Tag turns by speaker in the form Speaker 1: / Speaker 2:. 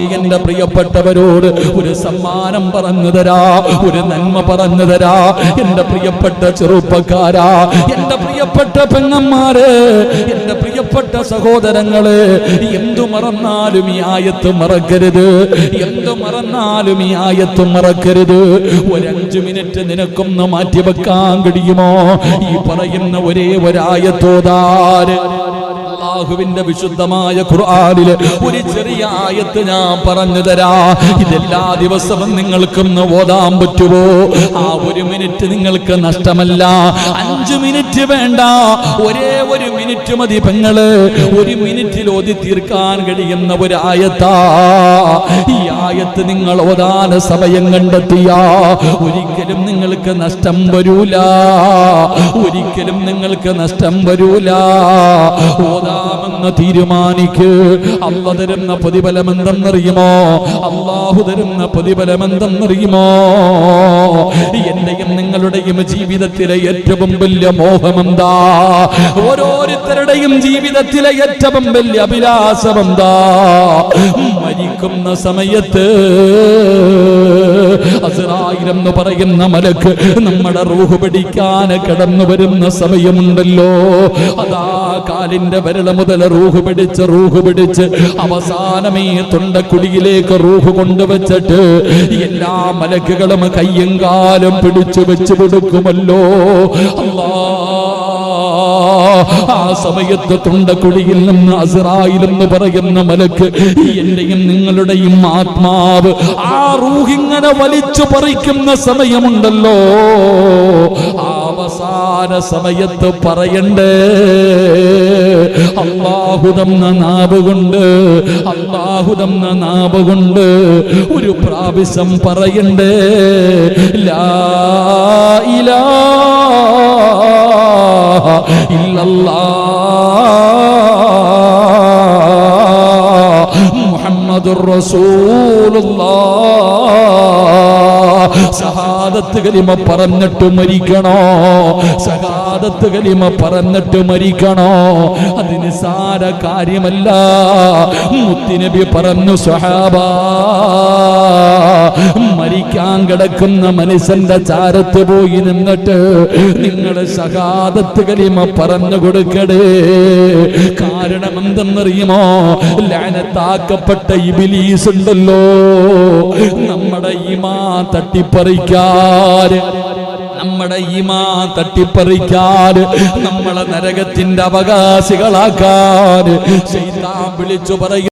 Speaker 1: എന്റെ പ്രിയപ്പെട്ടവരോട് ഒരു സമ്മാനം പറഞ്ഞു തരാ, ഒരു നന്മ പറഞ്ഞു തരാ. എന്റെ പ്രിയപ്പെട്ട ചെറുപ്പക്കാരാ, എന്റെ പ്രിയപ്പെട്ട പെങ്ങന്മാര്, എന്റെ പ്രിയപ്പെട്ട സഹോദരങ്ങള്, എന്തു മറന്നാലും ഈ ആയത്ത് മറക്കരുത്. എന്തു മറന്നാലും ഈ ആയത്ത് മറക്കരുത്. ഒരു 5 മിനിറ്റ് നിനക്കൊന്ന് മാറ്റിവെക്കാൻ കഴിയുമോ? ഈ പറയുന്ന ഒരേ ഒരായത്തോതാര് അല്ലാഹുവിന്റെ വിശുദ്ധമായ ഖുർആനിലെ ഒരു ചെറിയ ആയത്ത് ഞാൻ പറഞ്ഞു തരാ. ഇതെല്ലാ ദിവസവും നിങ്ങൾക്കൊന്ന് ഓതാൻ പറ്റുമോ? ആ 1 മിനിറ്റ് നിങ്ങൾക്ക് നഷ്ടമല്ല. 5 മിനിറ്റ് വേണ്ട, ഒരേ 1 മിനിറ്റ് മതി പെങ്ങള്. 1 മിനിറ്റിൽ ഓതി തീർക്കാൻ കഴിയുന്ന ഒരു ആയത്താ. ഈ ആയത്ത് നിങ്ങൾ ഓതാൻ സമയം കണ്ടെത്തിയ ഒരിക്കലും നിങ്ങൾക്ക് നഷ്ടം വരൂല. ഒരിക്കലും നിങ്ങൾക്ക് നഷ്ടം വരൂല. ഓതാമെന്ന് തീരുമാനിക്ക്. അല്ലാഹു തരുന്ന പ്രതിഫലം എന്തെന്നറിയുമോ? അല്ലാഹു തരുന്ന പ്രതിഫലം എന്തെന്നറിയുമോ? എന്റെയും നിങ്ങളുടെയും ജീവിതത്തിലെ ഏറ്റവും വലിയ മോഹമെന്താ? ഓരോരുത്തരുടെയും ജീവിതത്തിലെ ഏറ്റവും വലിയ അഭിലാഷമെന്താ? മരിക്കുന്ന സമയത്ത് അസ്റായീൽ എന്ന് പറയുന്ന മലക്ക് നമ്മുടെ റൂഹ് പിടിക്കാൻ കടന്നു വരുന്ന സമയമുണ്ടല്ലോ. അതാ കാലിന്റെ വിരൽ മുതൽ റൂഹ് പിടിച്ച് അവസാനമേ തൊണ്ടക്കുടിയിലേക്ക് റൂഹ് കൊണ്ടുവച്ചിട്ട് എല്ലാ മലക്കുകളും കയ്യും കാലും പിടിച്ചു വെച്ചു കൊടുക്കുമല്ലോ. ആ സമയത്ത് തൊണ്ടക്കുടിയിൽ നിന്ന് അസ്റായീൽ എന്ന് പറയുന്ന മലക്ക് എന്റെയും നിങ്ങളുടെയും ആത്മാവ് ആ റൂഹിങ്ങനെ വലിച്ചു പറിക്കുന്ന സമയമുണ്ടല്ലോ. അവസാന സമയത്ത് പറയണ്ടേ, അല്ലാഹു തന്ന നാവ് കൊണ്ട്, അല്ലാഹു തന്ന നാവ് കൊണ്ട് ഒരു പ്രാവശ്യം പറയണ്ടേ, ലാ ഇലാഹ ഇല്ലല്ലാഹ് മുഹമ്മദുർ റസൂലുള്ളാഹ്. ഷഹാദത്ത് കലിമ പറഞ്ഞിട്ട് മരിക്കണോ? ഷഹാദത്ത് കലിമ പറഞ്ഞിട്ട് മരിക്കണോ? അത് നിസ്സാര കാര്യമല്ല. മുത്തുനബി പറഞ്ഞു, സ്വഹാബാ, മരിക്കാൻ കിടക്കുന്ന മനുഷ്യന്റെ ചാരത്ത് പോയി നിന്നിട്ട് നിങ്ങൾ ഷഹാദത്ത് കലിമ പറഞ്ഞു കൊടുക്കടേ. കാരണം എന്തെന്നറിയുമോ? ലഅനത്താക്കപ്പെട്ട ഇബ്ലീസ് ഉണ്ടല്ലോ, നമ്മുടെ ഈമാൻ തട്ടിപ്പറിക്കാൻ, നമ്മുടെ ഈമാൻ തട്ടിപ്പറിക്കാൻ, നമ്മളെ നരകത്തിന്റെ അവകാശികളാക്കാൻ ശൈത്താൻ വിളിച്ചു പറയും.